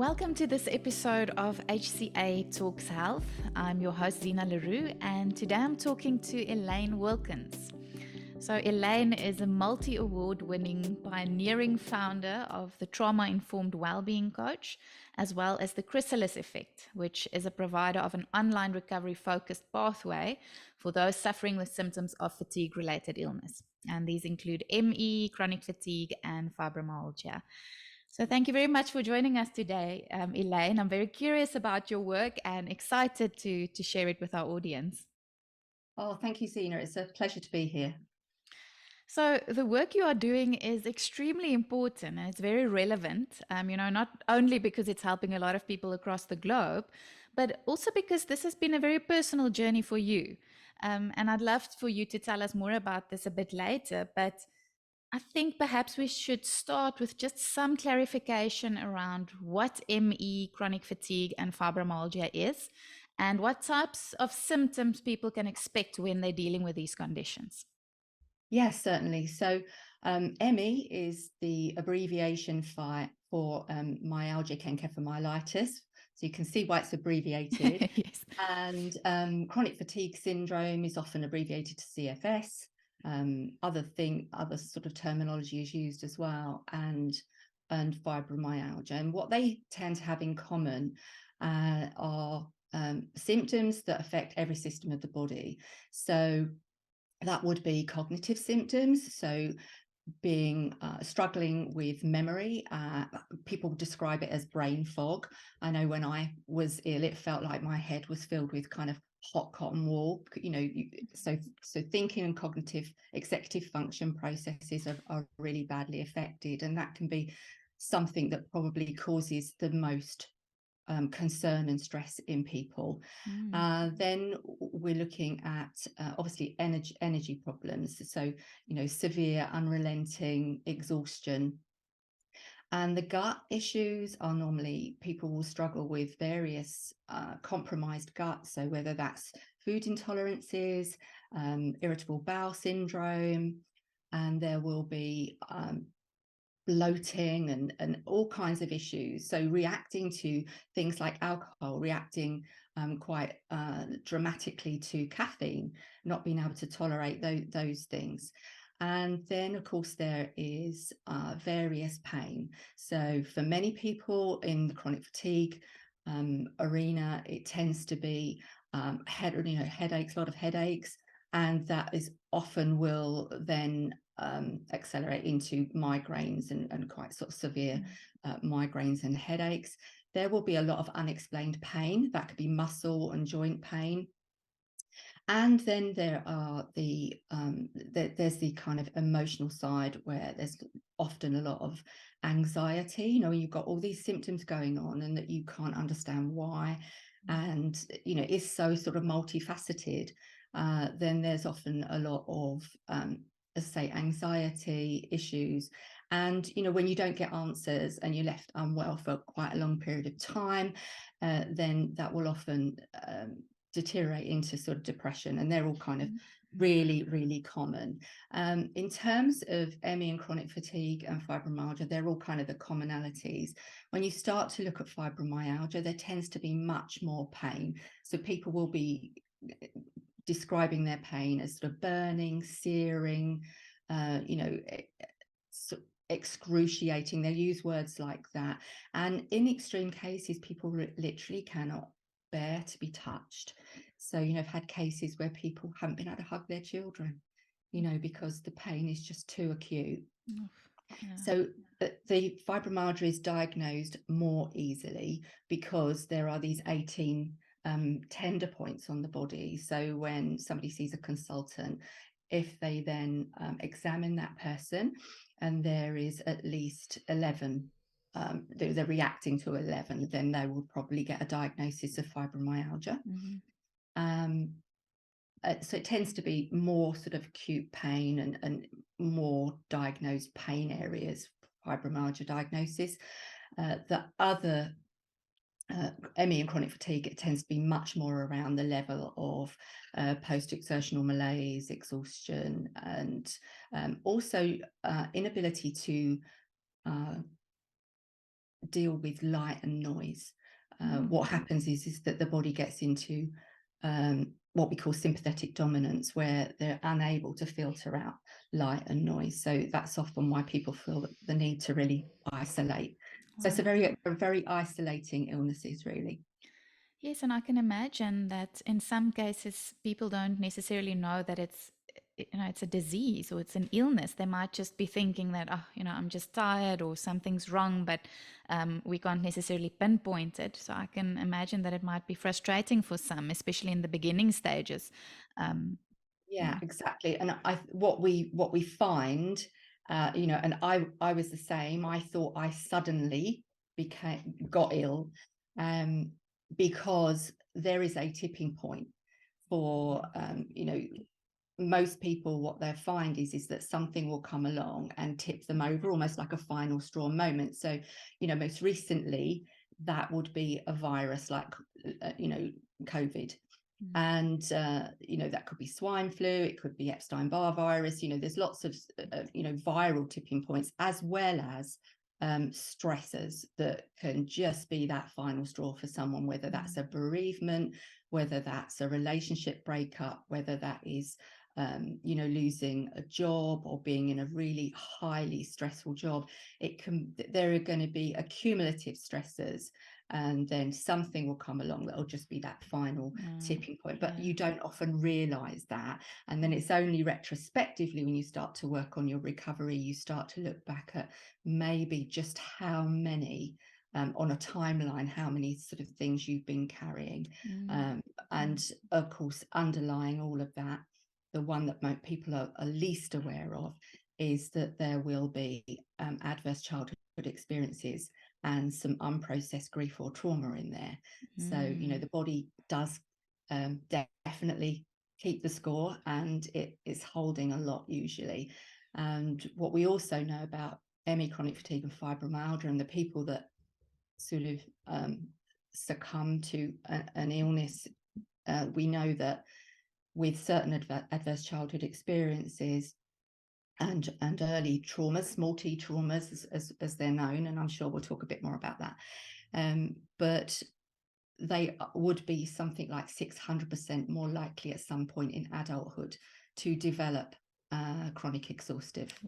Welcome to this episode of HCA Talks Health. I'm your host, Zena le Roux, and today I'm talking to Elaine Wilkins. So, Elaine is a multi-award winning pioneering founder of the Trauma-Informed Wellbeing Coach, as well as the Chrysalis Effect, which is a provider of an online recovery-focused pathway for those suffering with symptoms of fatigue-related illness. And these include ME, chronic fatigue, and fibromyalgia. So thank you very much for joining us today, Elaine. I'm very curious about your work and excited to share it with our audience. Oh, thank you, Zena. It's a pleasure to be here. So the work you are doing is extremely important and it's very relevant, not only because it's helping a lot of people across the globe, but also because this has been a very personal journey for you. And I'd love for you to tell us more about this a bit later, but I think perhaps we should start with just some clarification around what ME, chronic fatigue, and fibromyalgia is, and what types of symptoms people can expect when they're dealing with these conditions. Yes, certainly. So ME is the abbreviation for myalgic encephalomyelitis. So you can see why it's abbreviated. Yes. And chronic fatigue syndrome is often abbreviated to CFS. Other sort of terminology is used as well, and fibromyalgia. And what they tend to have in common are symptoms that affect every system of the body. So that would be cognitive symptoms. So being struggling with memory. People describe it as brain fog. I know when I was ill, it felt like my head was filled with kind of hot cotton wool. So thinking and cognitive executive function processes are really badly affected, and that can be something that probably causes the most concern and stress in people. Then we're looking at obviously energy problems, so severe unrelenting exhaustion. And the gut issues are normally people will struggle with various compromised gut, so whether that's food intolerances, irritable bowel syndrome, and there will be bloating and all kinds of issues. So reacting to things like alcohol, reacting quite dramatically to caffeine, not being able to tolerate those things. And then, of course, there is various pain. So for many people in the chronic fatigue arena, it tends to be headaches, a lot of headaches, and that is often will then accelerate into migraines and quite sort of severe migraines and headaches. There will be a lot of unexplained pain. That could be muscle and joint pain. And then there are there's the kind of emotional side where there's often a lot of anxiety. You've got all these symptoms going on and that you can't understand why, and is so sort of multifaceted. Then there's often a lot of as I say, anxiety issues. And when you don't get answers and you're left unwell for quite a long period of time, then that will often deteriorate into sort of depression, and they're all kind of really, really common. In terms of ME and chronic fatigue and fibromyalgia, they're all kind of the commonalities. When you start to look at fibromyalgia, there tends to be much more pain. So people will be describing their pain as sort of burning, searing, excruciating. They use words like that. And in extreme cases, people literally cannot bear to be touched. So I've had cases where people haven't been able to hug their children, because the pain is just too acute. Yeah. So the fibromyalgia is diagnosed more easily because there are these 18 tender points on the body. So when somebody sees a consultant, if they then examine that person and there is at least 11, they're reacting to 11, then they will probably get a diagnosis of fibromyalgia. So it tends to be more sort of acute pain and more diagnosed pain areas, fibromyalgia diagnosis. The other ME and chronic fatigue, it tends to be much more around the level of post-exertional malaise, exhaustion, and also inability to deal with light and noise. What happens is that the body gets into what we call sympathetic dominance, where they're unable to filter out light and noise. So that's often why people feel the need to really isolate. So it's a very isolating illnesses, really. Yes, and I can imagine that in some cases people don't necessarily know that it's a disease or it's an illness. They might just be thinking that, oh, I'm just tired or something's wrong, but we can't necessarily pinpoint it. So I can imagine that it might be frustrating for some, especially in the beginning stages. Yeah, exactly. And what we find, and I was the same. I thought I suddenly got ill, because there is a tipping point for, most people. What they find is that something will come along and tip them over, almost like a final straw moment. So, most recently that would be a virus like, COVID. And that could be swine flu, it could be Epstein-Barr virus. There's lots of viral tipping points, as well as stressors that can just be that final straw for someone, whether that's a bereavement, whether that's a relationship breakup, whether that is losing a job or being in a really highly stressful job. There are going to be accumulative stressors, and then something will come along that will just be that final tipping point. But you don't often realize that. And then it's only retrospectively, when you start to work on your recovery, you start to look back at maybe just how many, on a timeline, how many sort of things you've been carrying. And of course, underlying all of that, the one that people are least aware of is that there will be adverse childhood experiences and some unprocessed grief or trauma in there. So, the body does definitely keep the score, and it is holding a lot usually. And what we also know about ME, chronic fatigue, and fibromyalgia, and the people that sort of succumb to an illness, we know that with certain adverse childhood experiences and early traumas, small t traumas as they're known, and I'm sure we'll talk a bit more about that, but they would be something like 600% more likely at some point in adulthood to develop chronic exhaustive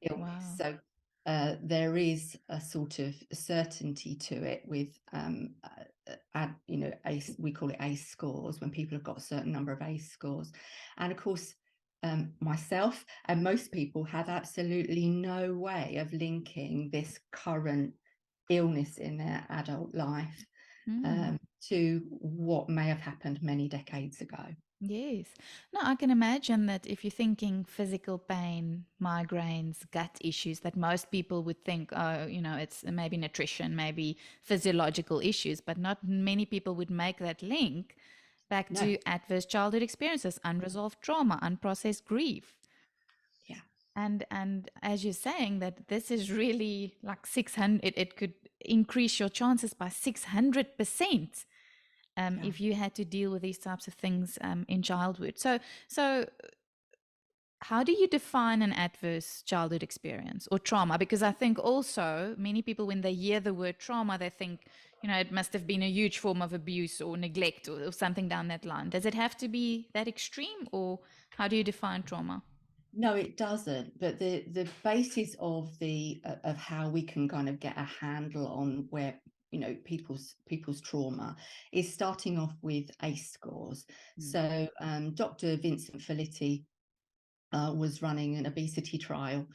illness. So there is a sort of certainty to it with we call it ACE scores, when people have got a certain number of ACE scores. And of course, myself and most people have absolutely no way of linking this current illness in their adult life to what may have happened many decades ago. Yes. No, I can imagine that if you're thinking physical pain, migraines, gut issues, that most people would think, oh, it's maybe nutrition, maybe physiological issues, but not many people would make that link back to adverse childhood experiences, unresolved trauma, unprocessed grief. Yeah. And as you're saying, that this is really like 600, it could increase your chances by 600%. If you had to deal with these types of things in childhood. So how do you define an adverse childhood experience or trauma? Because I think also many people, when they hear the word trauma, they think, it must have been a huge form of abuse or neglect or something down that line. Does it have to be that extreme, or how do you define trauma? No, it doesn't. But the basis of how we can kind of get a handle on where people's trauma is starting off with ACE scores. So Dr. Vincent Felitti was running an obesity trial,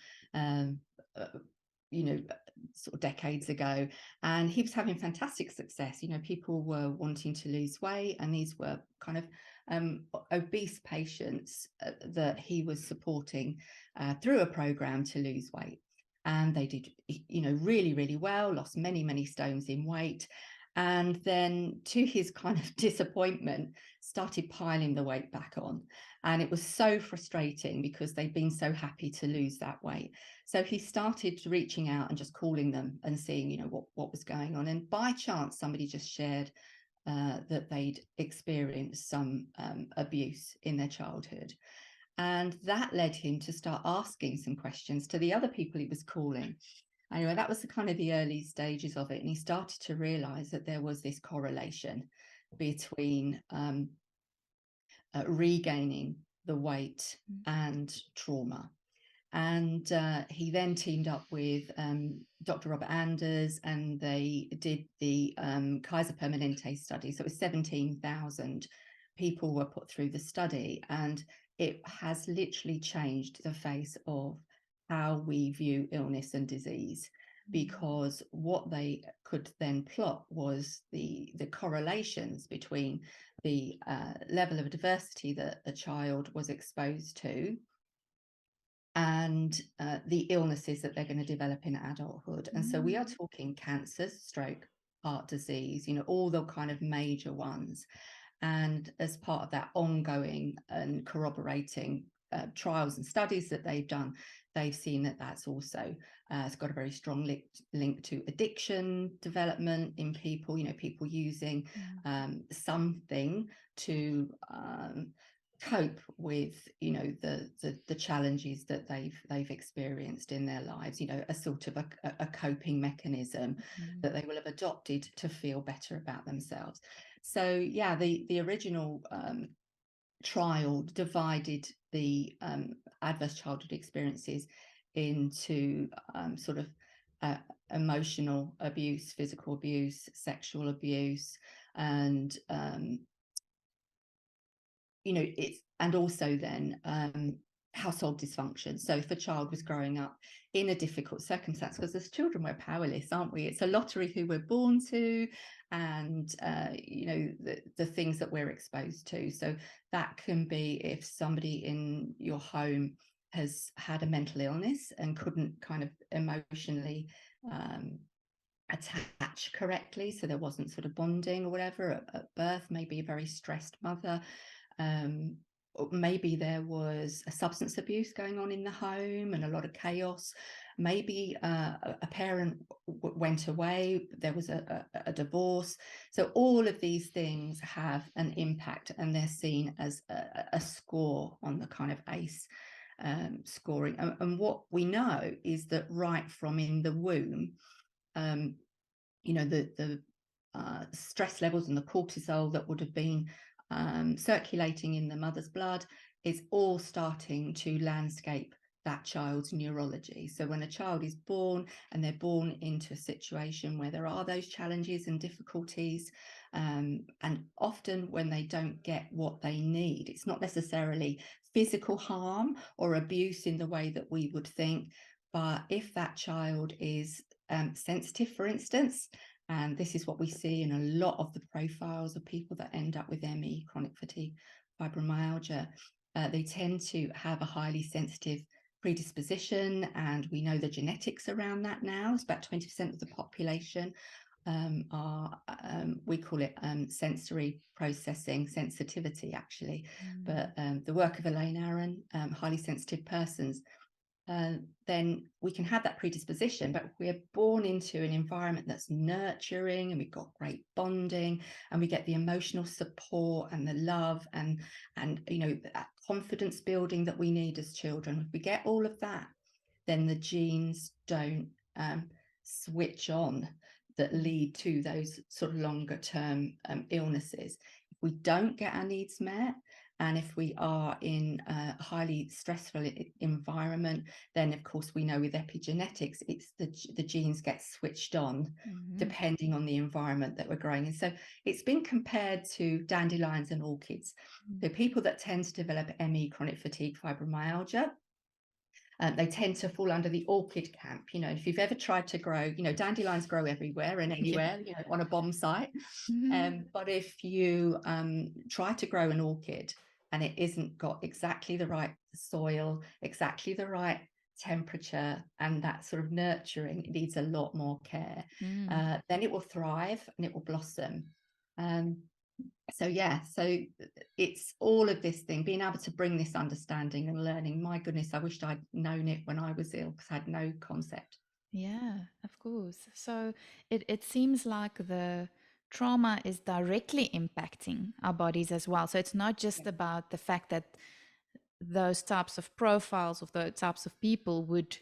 sort of decades ago, and he was having fantastic success. People were wanting to lose weight, and these were kind of obese patients that he was supporting through a program to lose weight. And they did, really, really well, lost many, many stones in weight. And then, to his kind of disappointment, started piling the weight back on. And it was so frustrating because they'd been so happy to lose that weight. So he started reaching out and just calling them and seeing, what was going on. And by chance, somebody just shared that they'd experienced some abuse in their childhood. And that led him to start asking some questions to the other people he was calling. Anyway, that was the kind of the early stages of it. And he started to realize that there was this correlation between regaining the weight and trauma. And he then teamed up with Dr. Robert Anders, and they did the Kaiser Permanente study. So it was 17,000 people were put through the study, and it has literally changed the face of how we view illness and disease, because what they could then plot was the correlations between the level of adversity that the child was exposed to and the illnesses that they're going to develop in adulthood. And so we are talking cancer, stroke, heart disease, all the kind of major ones. And as part of that ongoing and corroborating trials and studies that they've done, they've seen that that's also it's got a very strong link to addiction development in people, people using something to cope with the challenges that they've experienced in their lives, a sort of a coping mechanism that they will have adopted to feel better about themselves. So yeah, the original trial divided the adverse childhood experiences into sort of emotional abuse, physical abuse, sexual abuse, and it's, and also then household dysfunction. So if a child was growing up in a difficult circumstance, because as children we're powerless, aren't we? It's a lottery who we're born to, and the things that we're exposed to. So that can be if somebody in your home has had a mental illness and couldn't kind of emotionally attach correctly, so there wasn't sort of bonding or whatever at birth, maybe a very stressed mother. Maybe there was a substance abuse going on in the home and a lot of chaos. Maybe a parent went away, there was a divorce. So all of these things have an impact, and they're seen as a score on the kind of ACE scoring. And what we know is that right from in the womb, the stress levels and the cortisol that would have been circulating in the mother's blood is all starting to landscape that child's neurology. So when a child is born and they're born into a situation where there are those challenges and difficulties, and often when they don't get what they need, it's not necessarily physical harm or abuse in the way that we would think, but if that child is sensitive, for instance, and this is what we see in a lot of the profiles of people that end up with ME, chronic fatigue fibromyalgia, they tend to have a highly sensitive predisposition, and we know the genetics around that now. It's about 20% of the population are, we call it sensory processing sensitivity, actually. But the work of Elaine, highly sensitive persons, then we can have that predisposition, but we're born into an environment that's nurturing, and we've got great bonding, and we get the emotional support and the love and that confidence building that we need as children. If we get all of that, then the genes don't switch on that lead to those sort of longer term illnesses. If we don't get our needs met, and if we are in a highly stressful environment, then of course we know with epigenetics, it's the genes get switched on depending on the environment that we're growing in. So it's been compared to dandelions and orchids. So people that tend to develop ME, chronic fatigue fibromyalgia, they tend to fall under the orchid camp. If you've ever tried to grow, dandelions grow everywhere and anywhere, on a bomb site. But if you try to grow an orchid and it isn't got exactly the right soil, exactly the right temperature, and that sort of nurturing, it needs a lot more care, then it will thrive and it will blossom. So it's all of this thing, being able to bring this understanding and learning. My goodness, I wished I'd known it when I was ill, because I had no concept. Yeah, of course. So it seems like the trauma is directly impacting our bodies as well. So it's not just about the fact that those types of profiles of those types of people would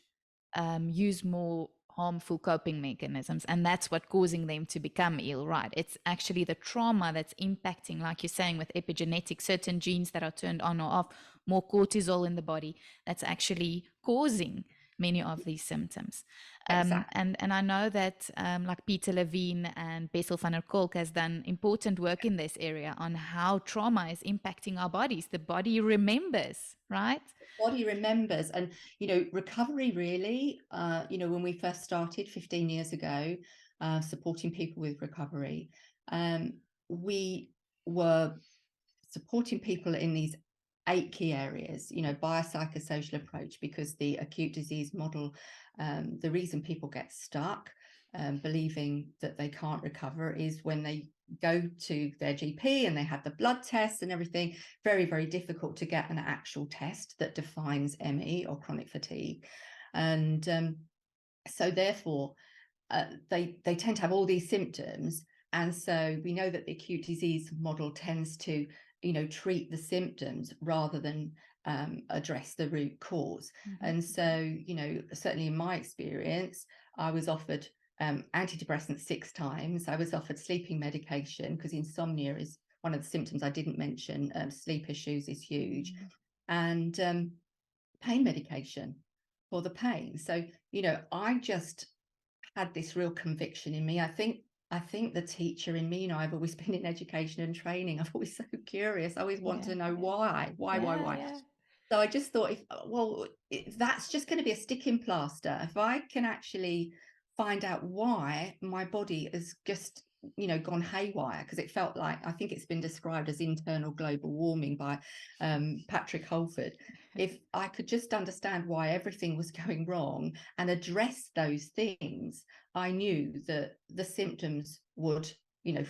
use more harmful coping mechanisms, and that's what causing them to become ill, right? It's actually the trauma that's impacting, like you're saying, with epigenetics, certain genes that are turned on or off, more cortisol in the body, that's actually causing many of these symptoms. Exactly. And I know that like Peter Levine and Bessel van der Kolk has done important work in this area on how trauma is impacting our bodies. The body remembers, right? Body remembers. And recovery really, when we first started 15 years ago, supporting people with recovery, we were supporting people in these 8 key areas, biopsychosocial approach, because the acute disease model, the reason people get stuck believing that they can't recover is when they go to their GP and they have the blood tests and everything. Very, very difficult to get an actual test that defines ME or chronic fatigue. And so therefore, they tend to have all these symptoms. And so we know that the acute disease model tends to, treat the symptoms rather than address the root cause. Mm-hmm. And so, certainly in my experience, I was offered antidepressants 6 times. I was offered sleeping medication, because insomnia is one of the symptoms I didn't mention. Sleep issues is huge. And pain medication for the pain. So, I just had this real conviction in me. I think the teacher in me, I've always been in education and training. I'm always so curious. I always want to know why. Yeah. So I just thought, if that's just going to be a sticking plaster, if I can actually find out why my body has just, gone haywire, because it felt like, I think it's been described as internal global warming by Patrick Holford. If I could just understand why everything was going wrong and address those things, I knew that the symptoms would,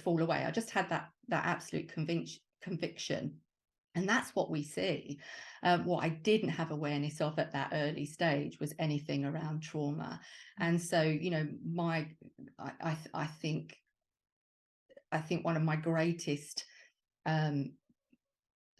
fall away. I just had that absolute conviction. And that's what we see. What I didn't have awareness of at that early stage was anything around trauma. And so, I think one of my greatest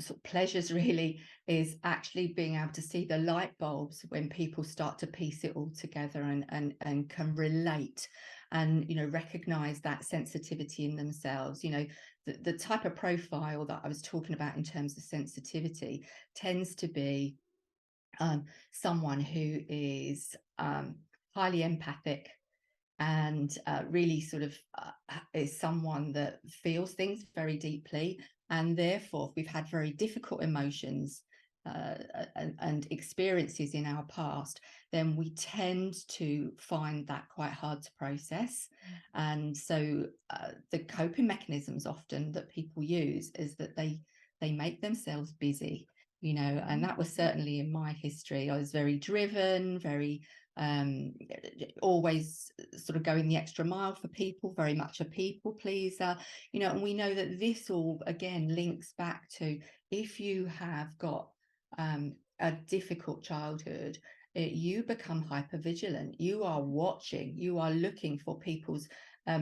sort of pleasures really is actually being able to see the light bulbs when people start to piece it all together and can relate and recognize that sensitivity in themselves. The type of profile that I was talking about in terms of sensitivity tends to be someone who is highly empathic, and really sort of is someone that feels things very deeply. And therefore, if we've had very difficult emotions and experiences in our past, then we tend to find that quite hard to process. And so the coping mechanisms often that people use is that they make themselves busy, and that was certainly in my history. I was very driven, very always sort of going the extra mile for people, very much a people pleaser, and we know that this all again links back to, if you have got a difficult childhood, you become hyper vigilant. You are watching, you are looking for people's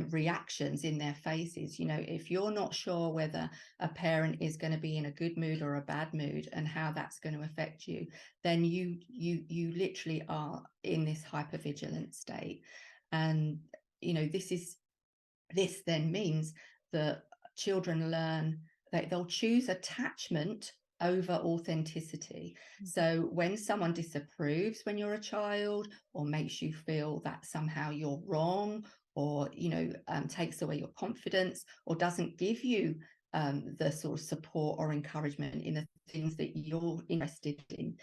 reactions in their faces. If you're not sure whether a parent is going to be in a good mood or a bad mood and how that's going to affect you, then you literally are in this hypervigilant state. And this then means that children learn that they'll choose attachment over authenticity. So when someone disapproves when you're a child, or makes you feel that somehow you're wrong, or takes away your confidence, or doesn't give you the sort of support or encouragement in the things that you're interested in,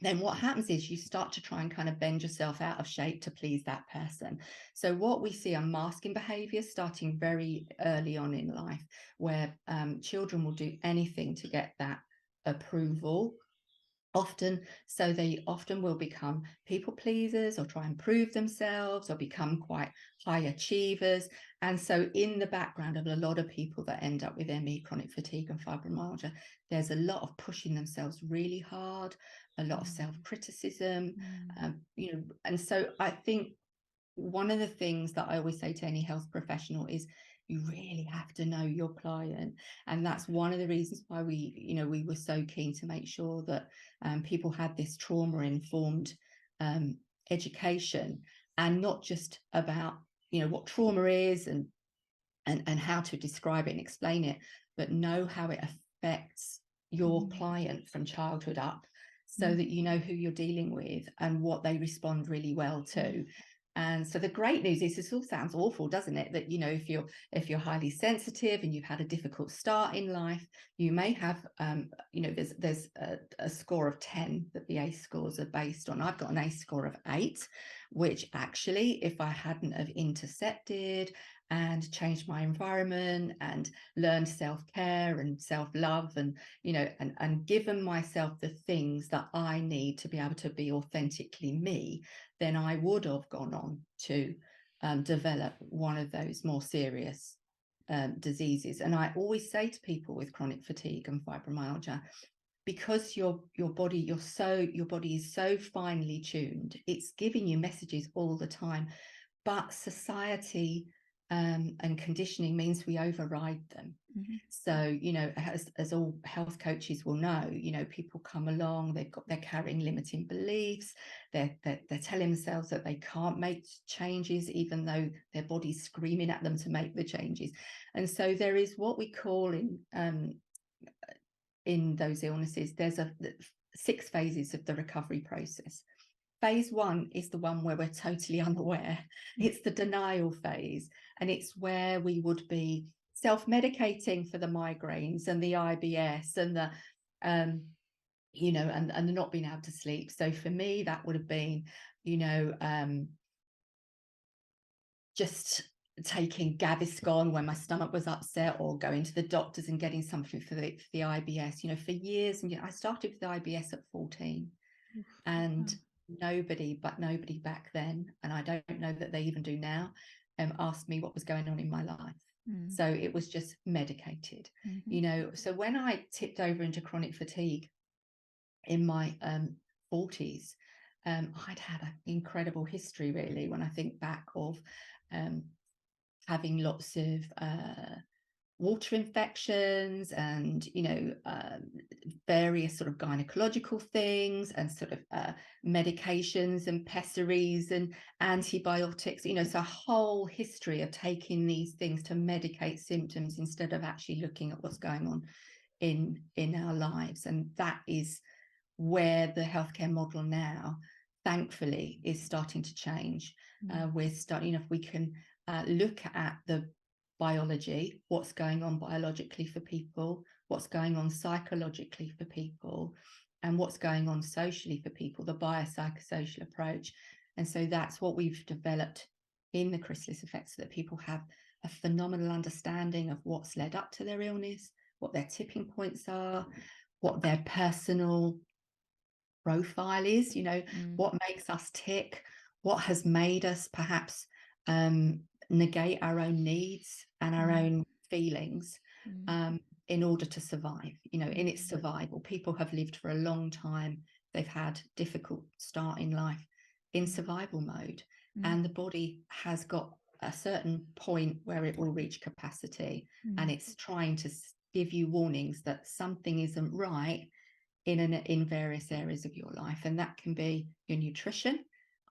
then what happens is you start to try and kind of bend yourself out of shape to please that person. So what we see are masking behaviors starting very early on in life, where children will do anything to get that approval. So they often will become people pleasers, or try and prove themselves, or become quite high achievers. And so in the background of a lot of people that end up with ME, chronic fatigue and fibromyalgia, there's a lot of pushing themselves really hard, a lot of self-criticism, and so I think one of the things that I always say to any health professional is, you really have to know your client. And that's one of the reasons why we were so keen to make sure that people had this trauma-informed education, and not just about, what trauma is and how to describe it and explain it, but know how it affects your client from childhood up, so that you know who you're dealing with and what they respond really well to. And so the great news is, this all sounds awful, doesn't it? That, if you're highly sensitive and you've had a difficult start in life, you may have, there's a score of 10 that the ACE scores are based on. I've got an ACE score of 8, which actually, if I hadn't have intercepted and changed my environment and learned self-care and self-love and, and given myself the things that I need to be able to be authentically me, then I would have gone on to develop one of those more serious diseases. And I always say to people with chronic fatigue and fibromyalgia, because your body is so finely tuned, it's giving you messages all the time, but society and conditioning means we override them. So, as all health coaches will know, people come along, they're carrying limiting beliefs, they're telling themselves that they can't make changes, even though their body's screaming at them to make the changes. And so there is what we call in those illnesses, there's 6 phases of the recovery process. Phase 1 is the one where we're totally unaware. It's the denial phase, and it's where we would be self-medicating for the migraines and the IBS and the and not being able to sleep. So for me, that would have been, just taking Gaviscon when my stomach was upset, or going to the doctors and getting something for the IBS, for years. And I started with the IBS at 14, and nobody back then, and I don't know that they even do now, asked me what was going on in my life. So it was just medicated. So when I tipped over into chronic fatigue in my 40s, I'd had an incredible history, really, when I think back of having lots of water infections and various sort of gynecological things, and sort of medications and pessaries and antibiotics, so a whole history of taking these things to medicate symptoms instead of actually looking at what's going on in our lives. And that is where the healthcare model now, thankfully, is starting to change. We're starting, if we can look at the biology, what's going on biologically for people, what's going on psychologically for people, and what's going on socially for people, the biopsychosocial approach. And so that's what we've developed in the Chrysalis Effect, so that people have a phenomenal understanding of what's led up to their illness, what their tipping points are, what their personal profile is, what makes us tick, what has made us perhaps negate our own needs and our own feelings in order to survive. In its survival, people have lived for a long time, they've had difficult start in life in survival mode, and the body has got a certain point where it will reach capacity, and it's trying to give you warnings that something isn't right in various areas of your life. And that can be your nutrition.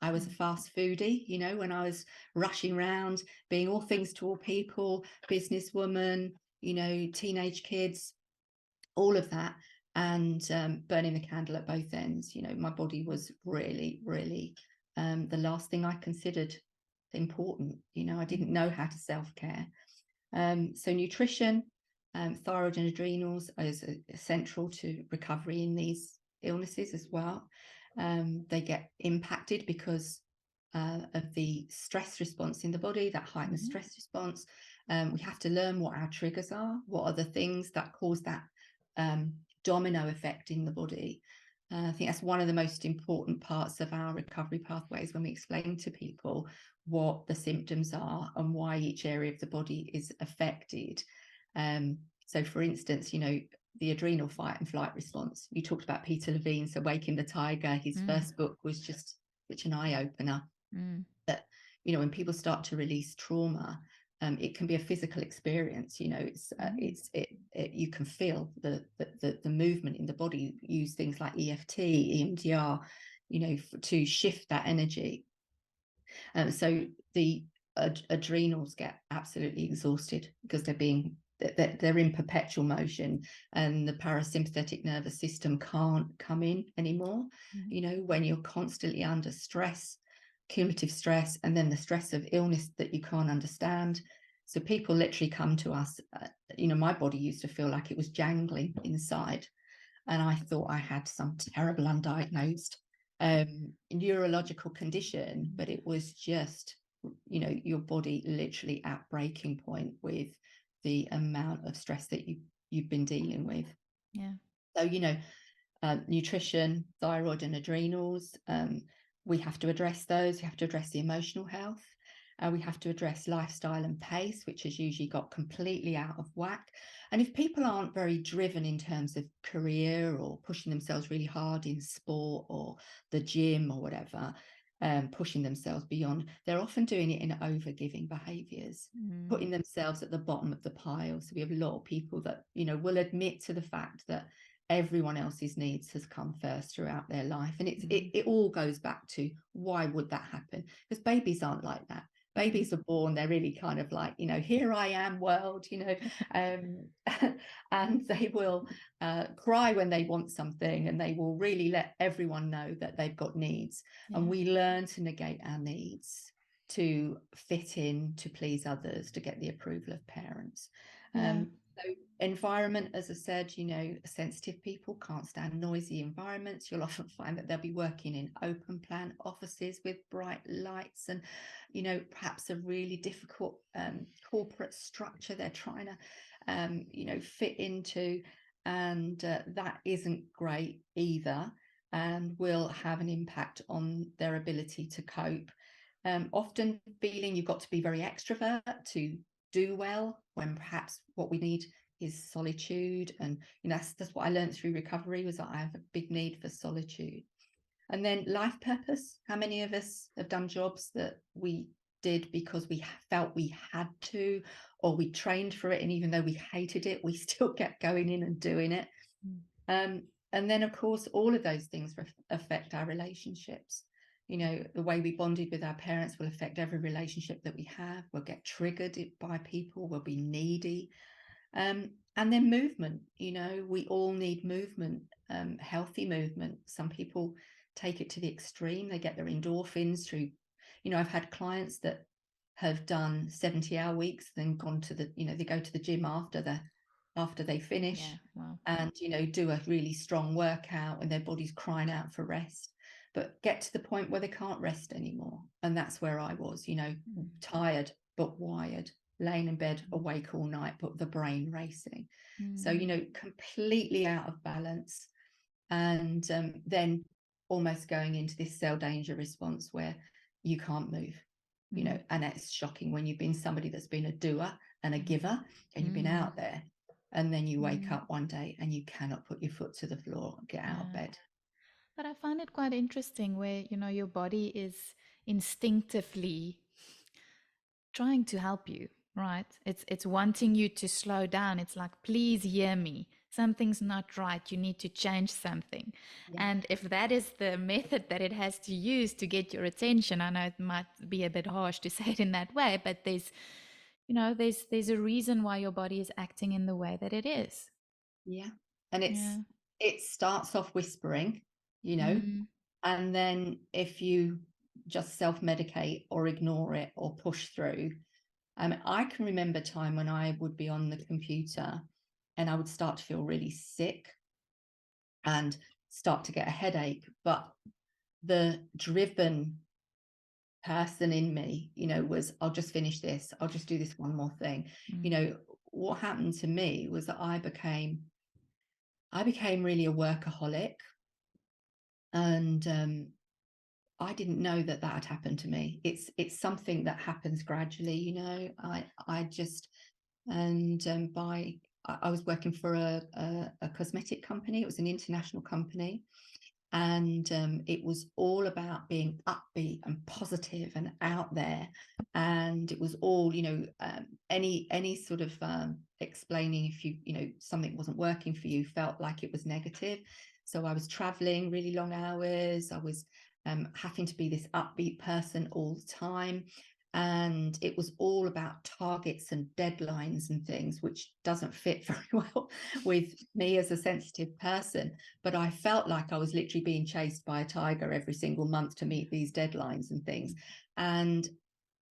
I was a fast foodie, when I was rushing around, being all things to all people, businesswoman, teenage kids, all of that, and burning the candle at both ends. My body was really, really the last thing I considered important. I didn't know how to self-care. So nutrition, thyroid and adrenals is central to recovery in these illnesses as well. They get impacted because of the stress response in the body, that heightened stress response. We have to learn what our triggers are, what are the things that cause that domino effect in the body. I think that's one of the most important parts of our recovery pathways, when we explain to people what the symptoms are and why each area of the body is affected. So for instance, the adrenal fight and flight response. You talked about Peter Levine's Awaken the Tiger. His first book was just such an eye-opener. That, when people start to release trauma, it can be a physical experience. You can feel the movement in the body. Use things like EFT, EMDR, to shift that energy. So the adrenals get absolutely exhausted because they're in perpetual motion, and the parasympathetic nervous system can't come in anymore. When you're constantly under stress, cumulative stress, and then the stress of illness that you can't understand. So people literally come to us, my body used to feel like it was jangling inside, and I thought I had some terrible undiagnosed neurological condition, but it was just, your body literally at breaking point with the amount of stress that you've been dealing with. Yeah. So, nutrition, thyroid and adrenals, we have to address those. We have to address the emotional health. We have to address lifestyle and pace, which has usually got completely out of whack. And if people aren't very driven in terms of career or pushing themselves really hard in sport or the gym or whatever, pushing themselves beyond, they're often doing it in over-giving behaviours, putting themselves at the bottom of the pile. So we have a lot of people that, will admit to the fact that everyone else's needs has come first throughout their life. And it all goes back to, why would that happen? Because babies aren't like that. Babies are born, they're really kind of like, here I am world, and they will cry when they want something, and they will really let everyone know that they've got needs. And we learn to negate our needs to fit in, to please others, to get the approval of parents. So environment, as I said, sensitive people can't stand noisy environments. You'll often find that they'll be working in open plan offices with bright lights and, perhaps a really difficult corporate structure they're trying to, fit into. And that isn't great either, and will have an impact on their ability to cope. Often feeling you've got to be very extrovert to do well, when perhaps what we need is solitude. And that's what I learned through recovery, was that I have a big need for solitude. And then life purpose. How many of us have done jobs that we did because we felt we had to, or we trained for it, and even though we hated it, we still kept going in and doing it? And then of course all of those things affect our relationships. The way we bonded with our parents will affect every relationship that we have. We'll get triggered by people, we'll be needy. And then movement, we all need movement, healthy movement. Some people take it to the extreme. They get their endorphins through, I've had clients that have done 70-hour weeks, then gone to they go to the gym after they finish, and, do a really strong workout, and their body's crying out for rest, but get to the point where they can't rest anymore. And that's where I was, tired but wired, laying in bed awake all night, but the brain racing. So, completely out of balance. And then almost going into this cell danger response where you can't move, and it's shocking when you've been somebody that's been a doer and a giver, and you've been out there, and then you wake up one day and you cannot put your foot to the floor, get out of bed. But I find it quite interesting where, your body is instinctively trying to help you, right? It's wanting you to slow down. It's like, please hear me. Something's not right. You need to change something. And if that is the method that it has to use to get your attention, I know it might be a bit harsh to say it in that way, but there's a reason why your body is acting in the way that it is. Yeah. And it starts off whispering, and then if you just self-medicate or ignore it or push through. I can remember a time when I would be on the computer and I would start to feel really sick and start to get a headache, but the driven person in me, was, I'll just finish this, I'll just do this one more thing. What happened to me was that I became really a workaholic, and I didn't know that had happened to me. It's something that happens gradually, I just, and I was working for a cosmetic company. It was an international company, and it was all about being upbeat and positive and out there, and it was all, any sort of explaining if you something wasn't working for you felt like it was negative. So I was traveling really long hours. I was having to be this upbeat person all the time. And it was all about targets and deadlines and things, which doesn't fit very well with me as a sensitive person. But I felt like I was literally being chased by a tiger every single month to meet these deadlines and things. And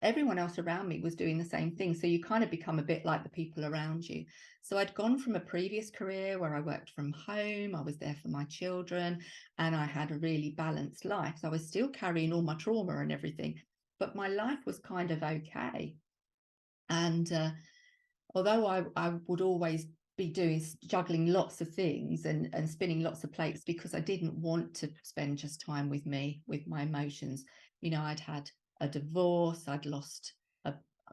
everyone else around me was doing the same thing. So you kind of become a bit like the people around you. So I'd gone from a previous career where I worked from home, I was there for my children, and I had a really balanced life. So I was still carrying all my trauma and everything, but my life was kind of okay. And although I would always be juggling lots of things and spinning lots of plates, because I didn't want to spend just time with me, with my emotions. I'd had a divorce, I'd lost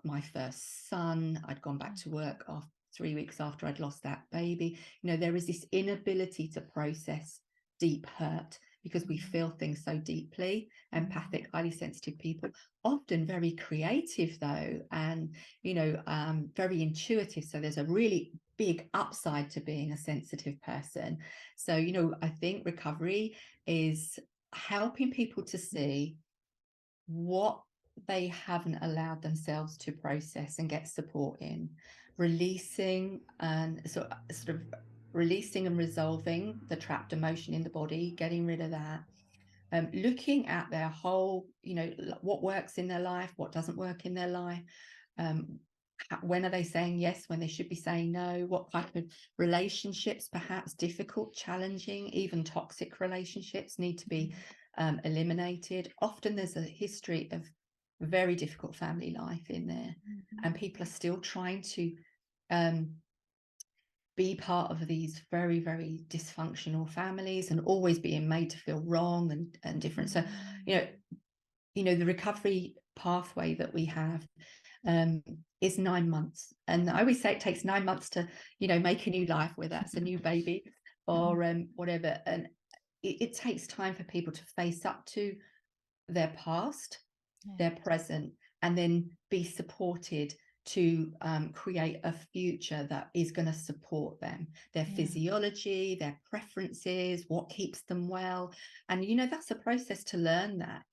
my first son, I'd gone back to work 3 weeks after I'd lost that baby. There is this inability to process deep hurt, because we feel things so deeply. Empathic, highly sensitive people, often very creative though, and very intuitive. So there's a really big upside to being a sensitive person. So I think recovery is helping people to see what they haven't allowed themselves to process and get support in, releasing and sort of releasing and resolving the trapped emotion in the body, getting rid of that. Looking at their whole, what works in their life, what doesn't work in their life. When are they saying yes when they should be saying no? What type of relationships, perhaps difficult, challenging, even toxic relationships, need to be eliminated? Often there's a history of very difficult family life in there, and people are still trying to be part of these very, very dysfunctional families and always being made to feel wrong and different. So, the recovery pathway that we have is 9 months. And I always say it takes 9 months to, make a new life, whether that's a new baby or whatever. And it takes time for people to face up to their past, their present, and then be supported to create a future that is going to support them, their physiology, their preferences, what keeps them well. And that's a process to learn that.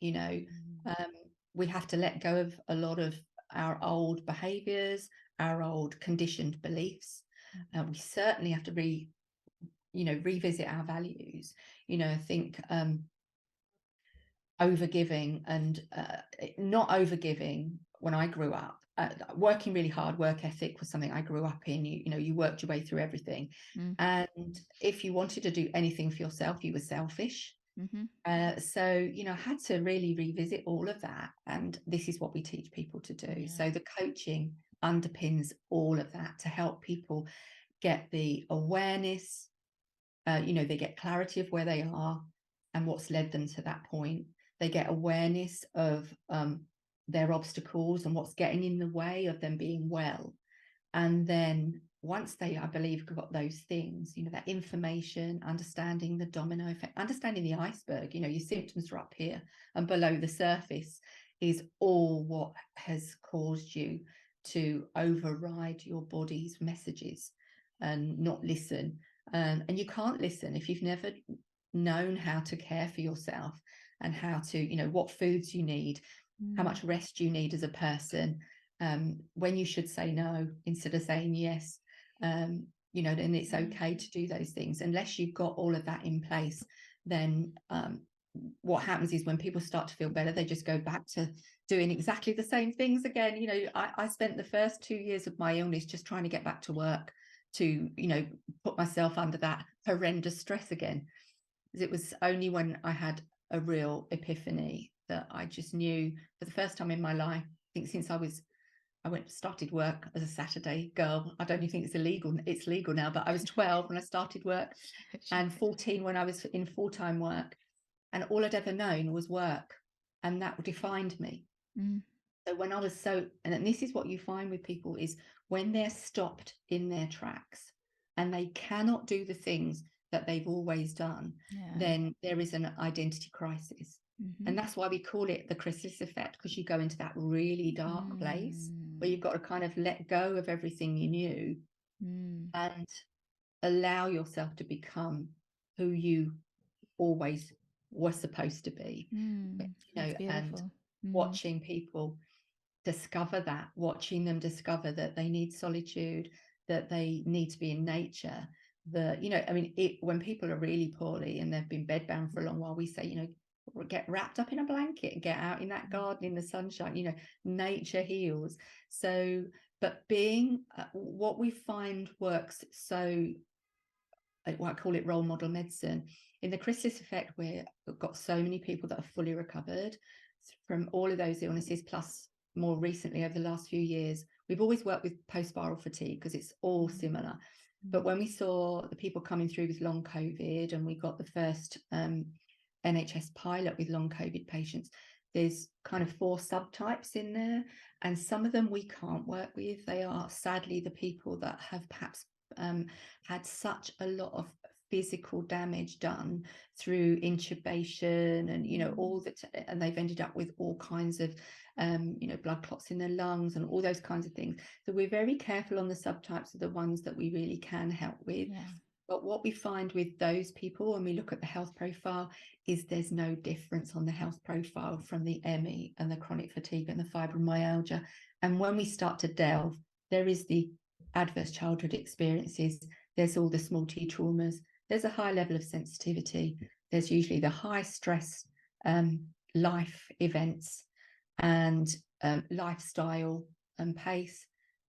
We have to let go of a lot of our old behaviors, our old conditioned beliefs. We certainly have to revisit our values. I think overgiving and not overgiving when I grew up. Working really hard, work ethic was something I grew up in. You worked your way through everything. And if you wanted to do anything for yourself, you were selfish. So, I had to really revisit all of that. And this is what we teach people to do. So the coaching underpins all of that to help people get the awareness, they get clarity of where they are and what's led them to that point. They get awareness of their obstacles and what's getting in the way of them being well. And then once they, I believe, got those things, that information, understanding the domino effect, understanding the iceberg, your symptoms are up here and below the surface is all what has caused you to override your body's messages and not listen. And you can't listen if you've never known how to care for yourself and how to, what foods you need, how much rest you need as a person, when you should say no instead of saying yes, and it's okay to do those things. Unless you've got all of that in place, then what happens is when people start to feel better, they just go back to doing exactly the same things again. I spent the first 2 years of my illness just trying to get back to work, to put myself under that horrendous stress again. It was only when I had a real epiphany that I just knew, for the first time in my life, I think since I started work as a Saturday girl. I don't even think it's illegal. It's legal now, but I was 12 when I started work and 14 when I was in full-time work. And all I'd ever known was work, and that defined me. So when I was and this is what you find with people, is when they're stopped in their tracks and they cannot do the things that they've always done, then there is an identity crisis. And that's why we call it the Chrysalis Effect, because you go into that really dark place where you've got to kind of let go of everything you knew and allow yourself to become who you always were supposed to be. That's And beautiful. watching people discover that, watching them discover that they need solitude, that they need to be in nature, that, I mean, when people are really poorly and they've been bedbound for a long while, we say, get wrapped up in a blanket and get out in that garden in the sunshine. Nature heals. So, but being what we find works, so what I call it role model medicine. In the Chrysalis Effect, we've got so many people that are fully recovered from all of those illnesses, plus more recently over the last few years, we've always worked with post-viral fatigue because it's all similar. But when we saw the people coming through with long COVID, and we got the first NHS pilot with long COVID patients, there's kind of 4 subtypes in there, and some of them we can't work with. They are sadly the people that have perhaps had such a lot of physical damage done through intubation and all that, and they've ended up with all kinds of blood clots in their lungs and all those kinds of things. So we're very careful on the subtypes of the ones that we really can help with. But what we find with those people when we look at the health profile is there's no difference on the health profile from the ME and the chronic fatigue and the fibromyalgia. And when we start to delve, there is the adverse childhood experiences, there's all the small t traumas, there's a high level of sensitivity, there's usually the high stress life events and lifestyle and pace,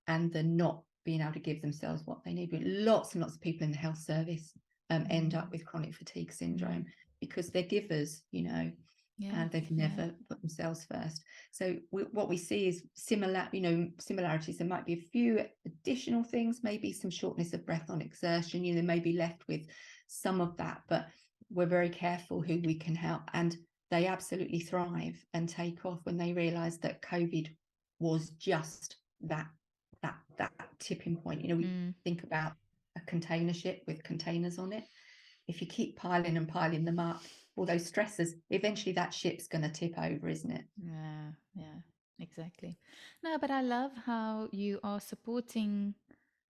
and the not being able to give themselves what they need. But lots and lots of people in the health service end up with chronic fatigue syndrome because they're givers, and they've never put themselves first. So what we see is similarities. There might be a few additional things, maybe some shortness of breath on exertion. They may be left with some of that, but we're very careful who we can help. And they absolutely thrive and take off when they realize that COVID was just that tipping point. We think about a container ship with containers on it. If you keep piling and piling them up, all those stressors, eventually that ship's going to tip over, isn't it? Yeah, exactly. No, but I love how you are supporting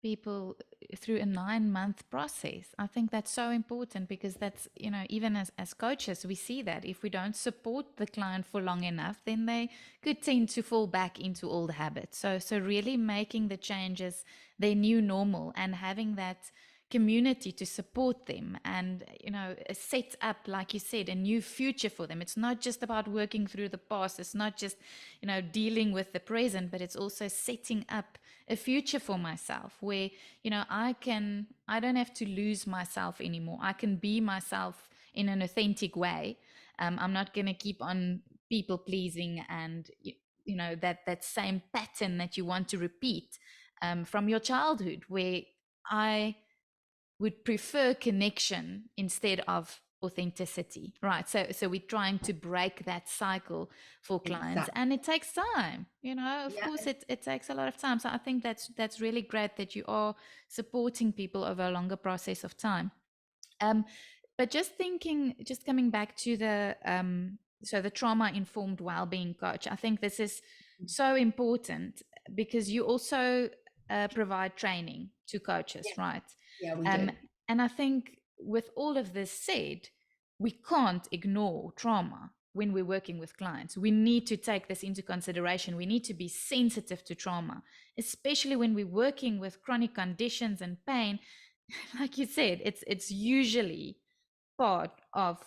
people through a 9-month process. I think that's so important because that's, even as coaches, we see that if we don't support the client for long enough, then they could tend to fall back into old habits. So really making the changes their new normal and having that community to support them and set up, like you said, a new future for them. It's not just about working through the past, it's not just dealing with the present, but it's also setting up a future for myself where I don't have to lose myself anymore. I can be myself in an authentic way. I'm not going to keep on people pleasing and that same pattern that you want to repeat from your childhood, where I would prefer connection instead of authenticity, right? So we're trying to break that cycle for clients, and it takes time. Of course, it takes a lot of time. So I think that's really great that you are supporting people over a longer process of time. But just coming back to the trauma-informed wellbeing coach, I think this is so important because you also provide training to coaches, right? Yeah, we do. And I think with all of this said, we can't ignore trauma when we're working with clients. We need to take this into consideration. We need to be sensitive to trauma, especially when we're working with chronic conditions and pain. Like you said, it's usually part of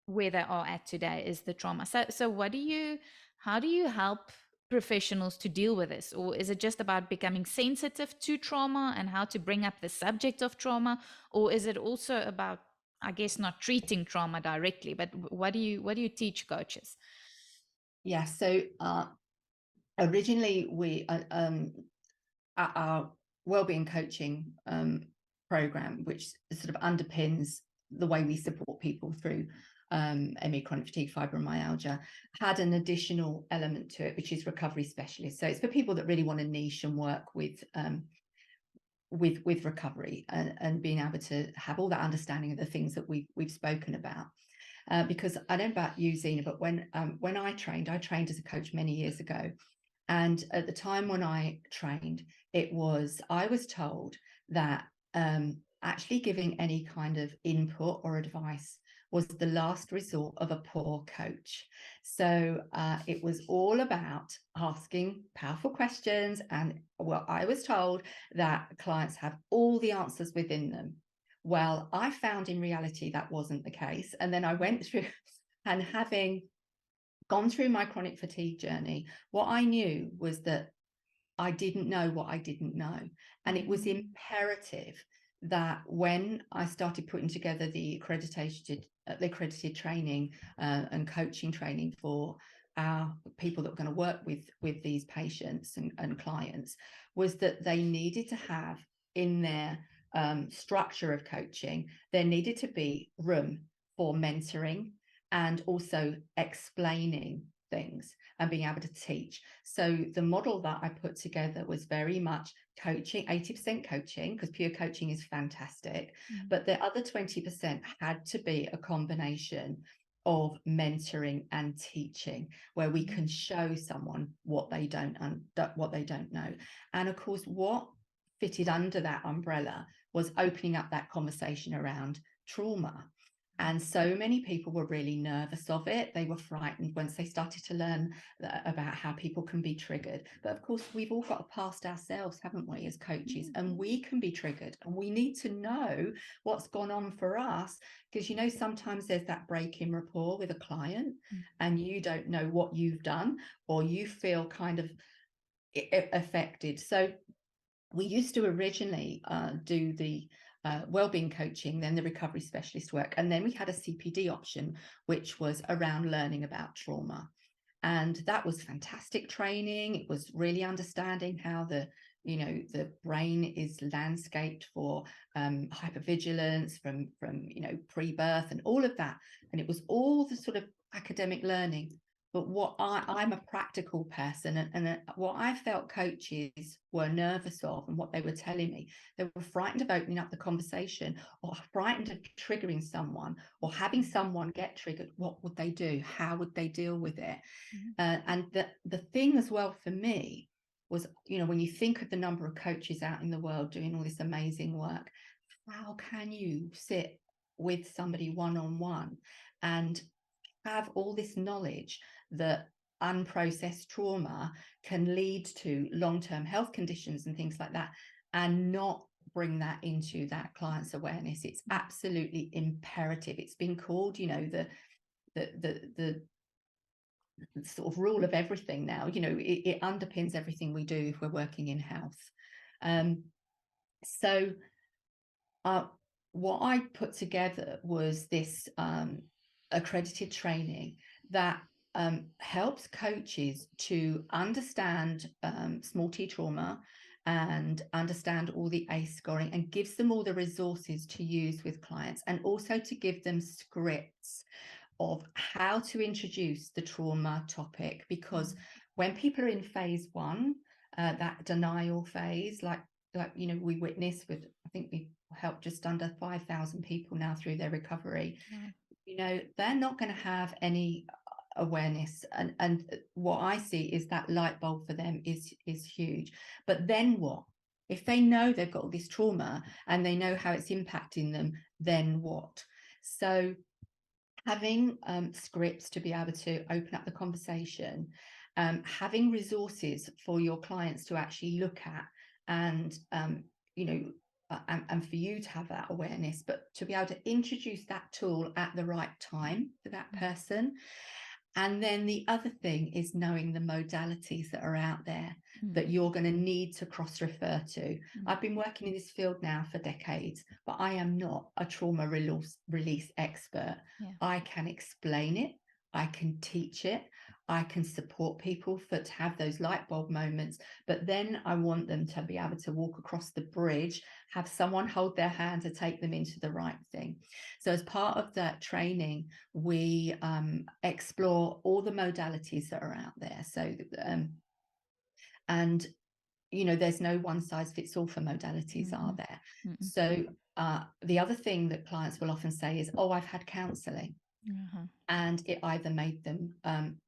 where they are at today is the trauma. So how do you help professionals to deal with this? Or is it just about becoming sensitive to trauma and how to bring up the subject of trauma? Or is it also about, I guess, not treating trauma directly, but what do you teach coaches? Yeah, so originally we our wellbeing coaching program, which sort of underpins the way we support people through ME, chronic fatigue, fibromyalgia, had an additional element to it, which is recovery specialists. So it's for people that really want to niche and work with recovery and being able to have all that understanding of the things that we've spoken about. Because I don't know about you, Zena, but when I trained as a coach many years ago. And at the time when I trained, I was told that actually giving any kind of input or advice was the last resort of a poor coach. So it was all about asking powerful questions. And well, I was told that clients have all the answers within them. Well, I found in reality that wasn't the case. And then I went through and having gone through my chronic fatigue journey, what I knew was that I didn't know what I didn't know. And it was imperative that when I started putting together the accredited training and coaching training for our people that were going to work with these patients and clients, was that they needed to have in their structure of coaching, there needed to be room for mentoring and also explaining things and being able to teach. So the model that I put together was very much coaching, 80% coaching, because pure coaching is fantastic. But the other 20% had to be a combination of mentoring and teaching, where we can show someone what they don't know. And of course, what fitted under that umbrella was opening up that conversation around trauma. And so many people were really nervous of it. They were frightened once they started to learn about how people can be triggered. But of course, we've all got a past ourselves, haven't we, as coaches? And we can be triggered. And we need to know what's gone on for us. Because, you know, sometimes there's that break in rapport with a client and you don't know what you've done, or you feel kind of affected. So we used to originally do the wellbeing coaching, then the recovery specialist work, and then we had a CPD option, which was around learning about trauma. And that was fantastic training. It was really understanding how the brain is landscaped for hypervigilance from pre-birth and all of that. And it was all the sort of academic learning. But what I'm a practical person, and what I felt coaches were nervous of, and what they were telling me, they were frightened of opening up the conversation, or frightened of triggering someone, or having someone get triggered. What would they do? How would they deal with it? And the thing as well for me was, when you think of the number of coaches out in the world doing all this amazing work, how can you sit with somebody one-on-one and have all this knowledge that unprocessed trauma can lead to long-term health conditions and things like that, and not bring that into that client's awareness? It's absolutely imperative. It's been called, the sort of rule of everything now. It underpins everything we do if we're working in health. So what I put together was this accredited training that helps coaches to understand small t trauma and understand all the ACE scoring, and gives them all the resources to use with clients, and also to give them scripts of how to introduce the trauma topic. Because when people are in phase one, that denial phase, like we witness with, I think we've helped just under 5,000 people now through their recovery. They're not going to have any awareness, and what I see is that light bulb for them is huge. But then what if they know they've got all this trauma and they know how it's impacting them? Then what? So having scripts to be able to open up the conversation, having resources for your clients to actually look at, and and for you to have that awareness, but to be able to introduce that tool at the right time for that person. And then the other thing is knowing the modalities that are out there that you're going to need to cross-refer to. I've been working in this field now for decades, but I am not a trauma release expert. I can explain it, I can teach it, I can support people to have those light bulb moments, but then I want them to be able to walk across the bridge, have someone hold their hand to take them into the right thing. So as part of that training, we explore all the modalities that are out there. So and there's no one size fits all for modalities, are there? So the other thing that clients will often say is, I've had counseling, and it either made them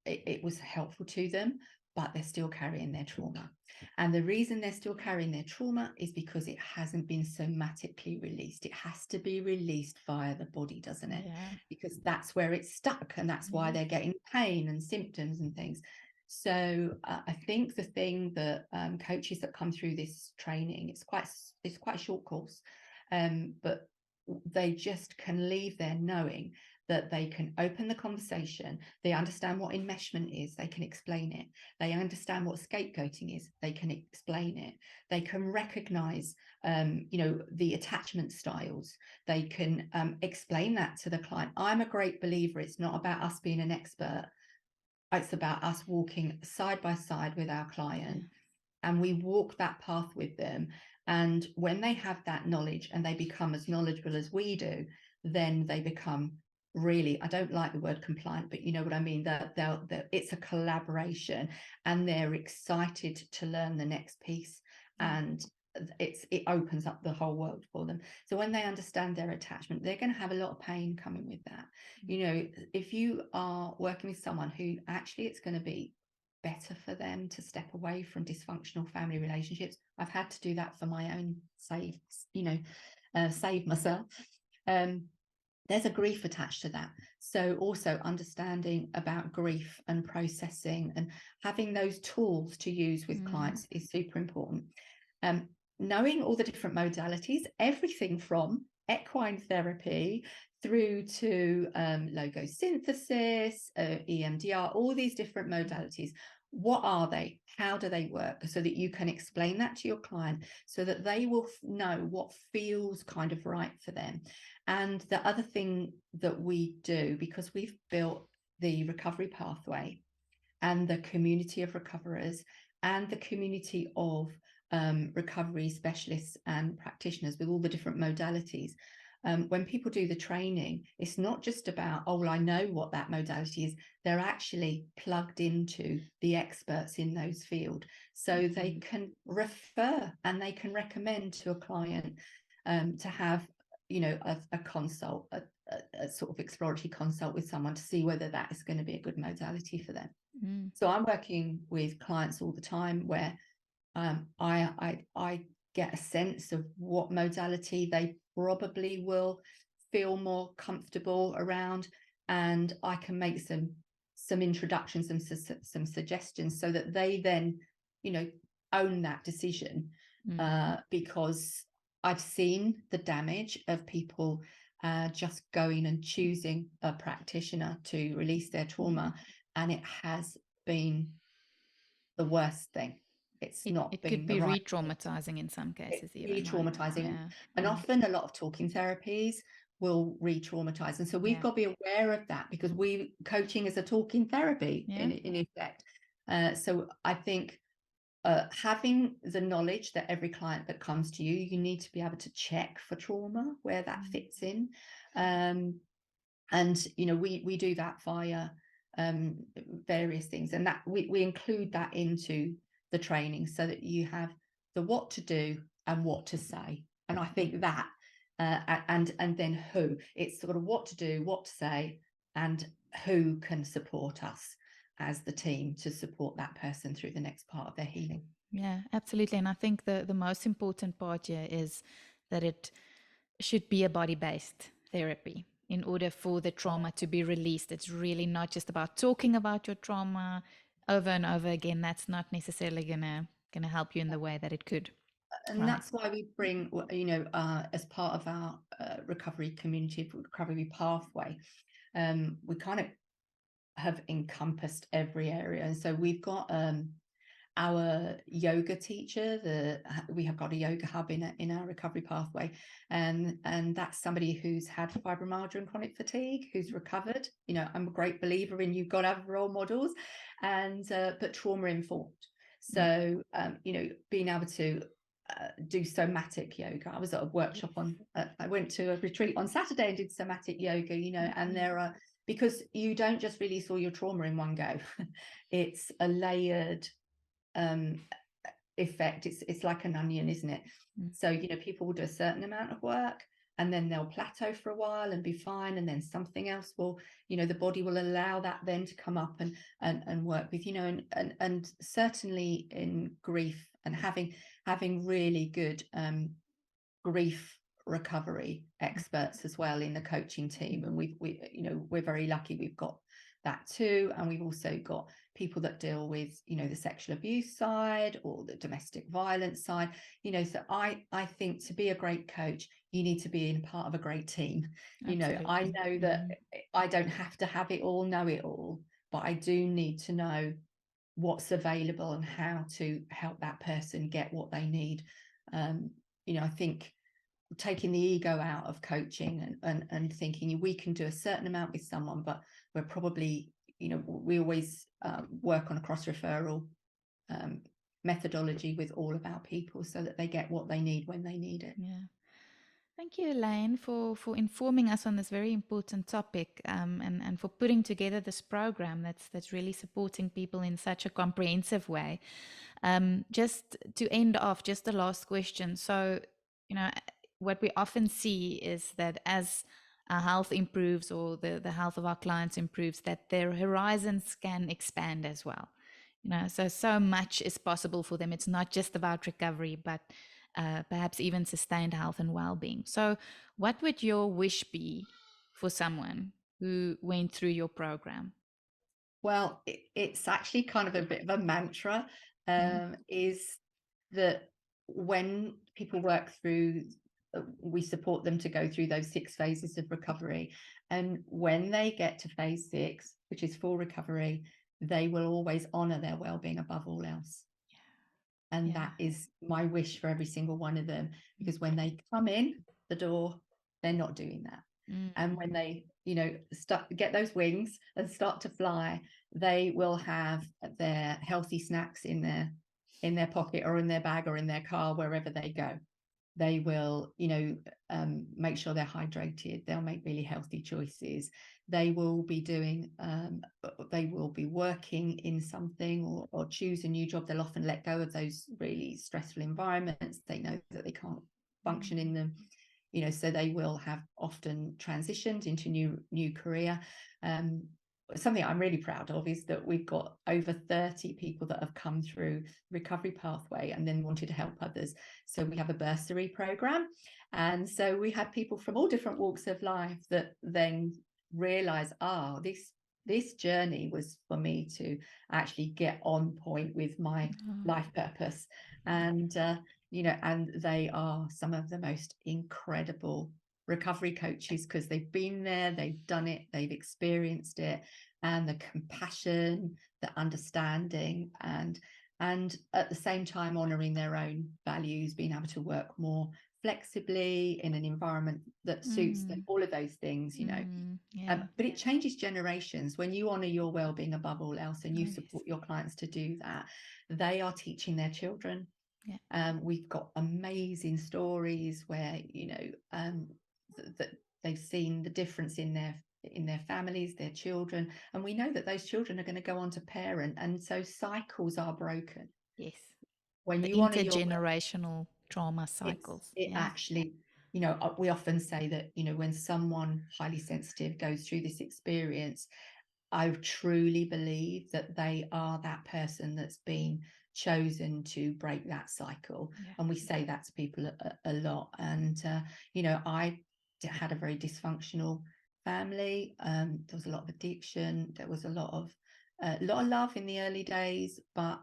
it was helpful to them, but they're still carrying their trauma. And the reason they're still carrying their trauma is because it hasn't been somatically released. It has to be released via the body, doesn't it? Yeah. Because that's where it's stuck, and that's why they're getting pain and symptoms and things. So I think the thing that coaches that come through this training, it's quite a short course, but they just can leave there knowing that they can open the conversation, they understand what enmeshment is, they can explain it, they understand what scapegoating is, they can explain it, they can recognize the attachment styles, they can explain that to the client. I'm a great believer it's not about us being an expert, it's about us walking side by side with our client, and we walk that path with them. And when they have that knowledge and they become as knowledgeable as we do, then they become really, I don't like the word compliant, but you know what I mean, that it's a collaboration, and they're excited to learn the next piece, and it opens up the whole world for them. So when they understand their attachment, they're going to have a lot of pain coming with that. You know, if you are working with someone who actually it's going to be better for them to step away from dysfunctional family relationships, I've had to do that for my own save myself. There's a grief attached to that. So also understanding about grief and processing and having those tools to use with clients is super important. Knowing all the different modalities, everything from equine therapy through to logosynthesis, EMDR, all these different modalities. What are they? How do they work? So that you can explain that to your client so that they will know what feels kind of right for them. And the other thing that we do, because we've built the recovery pathway and the community of recoverers and the community of recovery specialists and practitioners with all the different modalities, when people do the training, it's not just about, oh, well, I know what that modality is. They're actually plugged into the experts in those fields. So they can refer and they can recommend to a client to have, a consult, a sort of exploratory consult with someone to see whether that is going to be a good modality for them. So I'm working with clients all the time where I get a sense of what modality they probably will feel more comfortable around, and I can make some introductions and some suggestions so that they then own that decision, because I've seen the damage of people just going and choosing a practitioner to release their trauma, and it has been the worst thing. It could be re-traumatizing in some cases, even re-traumatizing, and often a lot of talking therapies will re-traumatize, and so we've got to be aware of that, because coaching is a talking therapy in effect. So I think having the knowledge that every client that comes to you, you need to be able to check for trauma where that fits in, and we do that via various things, and that we include that into the training so that you have the what to do and what to say. And I think that and then who, it's sort of what to do, what to say, and who can support us as the team to support that person through the next part of their healing. Yeah, absolutely. And I think the most important part here is that it should be a body-based therapy in order for the trauma to be released. It's really not just about talking about your trauma over and over again. That's not necessarily gonna help you in the way that it could. And that's why we bring, as part of our recovery community, recovery pathway, we kind of have encompassed every area. And so we've got our yoga teacher, we have got a yoga hub in our recovery pathway, and that's somebody who's had fibromyalgia and chronic fatigue, who's recovered. I'm a great believer in you've got to have role models, and but trauma informed. So being able to do somatic yoga. I was at a workshop I went to a retreat on Saturday and did somatic yoga, and there are, because you don't just release all your trauma in one go. It's a layered effect. It's like an onion, isn't it? So people will do a certain amount of work, and then they'll plateau for a while and be fine, and then something else will, the body will allow that then to come up and work with, and certainly in grief, and having really good grief recovery experts as well in the coaching team. And we're very lucky we've got that too. And we've also got people that deal with, the sexual abuse side or the domestic violence side, so I think to be a great coach, you need to be in part of a great team. Absolutely. I know that I don't have to have it all, know it all, but I do need to know what's available and how to help that person get what they need. I think taking the ego out of coaching and thinking we can do a certain amount with someone, but we're probably, we always work on a cross-referral methodology with all of our people so that they get what they need when they need it. Yeah. Thank you, Elaine, for informing us on this very important topic, and for putting together this program that's really supporting people in such a comprehensive way. Just to end off, just the last question. So, what we often see is that as our health improves, or the health of our clients improves, that their horizons can expand as well. So much is possible for them. It's not just about recovery, but perhaps even sustained health and well-being. So what would your wish be for someone who went through your program? Well, it's actually kind of a bit of a mantra, is that when people work through, we support them to go through those 6 phases of recovery. And when they get to phase 6, which is full recovery, they will always honor their well-being above all else. And that is my wish for every single one of them, because when they come in the door, they're not doing that. And when they, get those wings and start to fly, they will have their healthy snacks in their pocket or in their bag or in their car, wherever they go. They will, make sure they're hydrated. They'll make really healthy choices. They will be doing, they will be working in something or choose a new job. They'll often let go of those really stressful environments. They know that they can't function in them, so they will have often transitioned into new career. Something I'm really proud of is that we've got over 30 people that have come through recovery pathway and then wanted to help others. So we have a bursary program. And so we had people from all different walks of life that then realize, this journey was for me to actually get on point with my life purpose. And, and they are some of the most incredible recovery coaches, because they've been there, they've done it, they've experienced it, and the compassion, the understanding, and at the same time honoring their own values, being able to work more flexibly in an environment that suits them, all of those things, but it changes generations. When you honor your well-being above all else and you support your clients to do that, they are teaching their children. We've got amazing stories where that they've seen the difference in their families, their children, and we know that those children are going to go on to parent, and so cycles are broken. When you honor your intergenerational trauma cycles, it actually, we often say that, when someone highly sensitive goes through this experience, I truly believe that they are that person that's been chosen to break that cycle. And we say that to people a lot. And I had a very dysfunctional family. There was a lot of addiction. There was a lot of love in the early days, but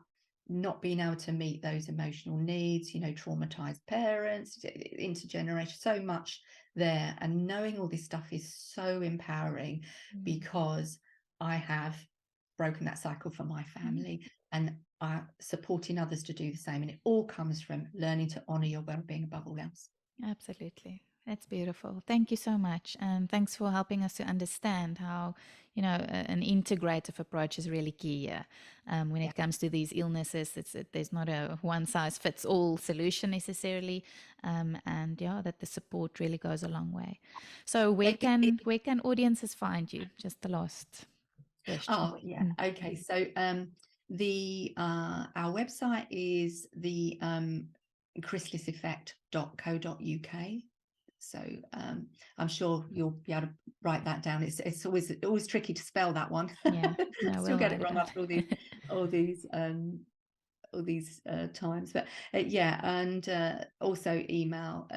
not being able to meet those emotional needs, traumatized parents, intergenerational, so much there. And knowing all this stuff is so empowering, because I have broken that cycle for my family, and supporting others to do the same. And it all comes from learning to honor your well-being above all else. Absolutely. That's beautiful. Thank you so much. And thanks for helping us to understand how, an integrative approach is really key here. When it comes to these illnesses, there's not a one-size-fits-all solution necessarily. And that the support really goes a long way. So where can audiences find you? Just the last question. Okay. So our website is the chrysaliseffect.co.uk. So I'm sure you'll be able to write that down. It's always tricky to spell that one. Yeah, no, Still we'll get write it it wrong down. after all these times. But yeah, and also email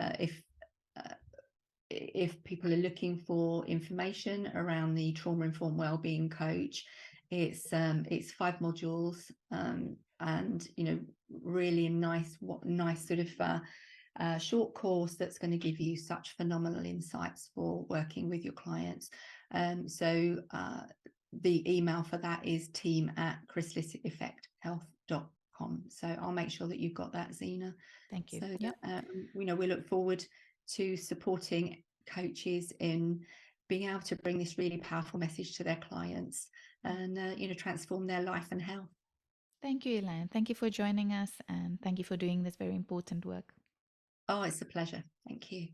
if people are looking for information around the Trauma-Informed Wellbeing Coach. It's 5 modules, and really nice sort of short course that's going to give you such phenomenal insights for working with your clients. So the email for that is team@chrysaliseffecthealth.com. So I'll make sure that you've got that, Zena. Thank you. So Yep. that, we look forward to supporting coaches in being able to bring this really powerful message to their clients and transform their life and health. Thank you, Elaine. Thank you for joining us, and thank you for doing this very important work. Oh, it's a pleasure. Thank you.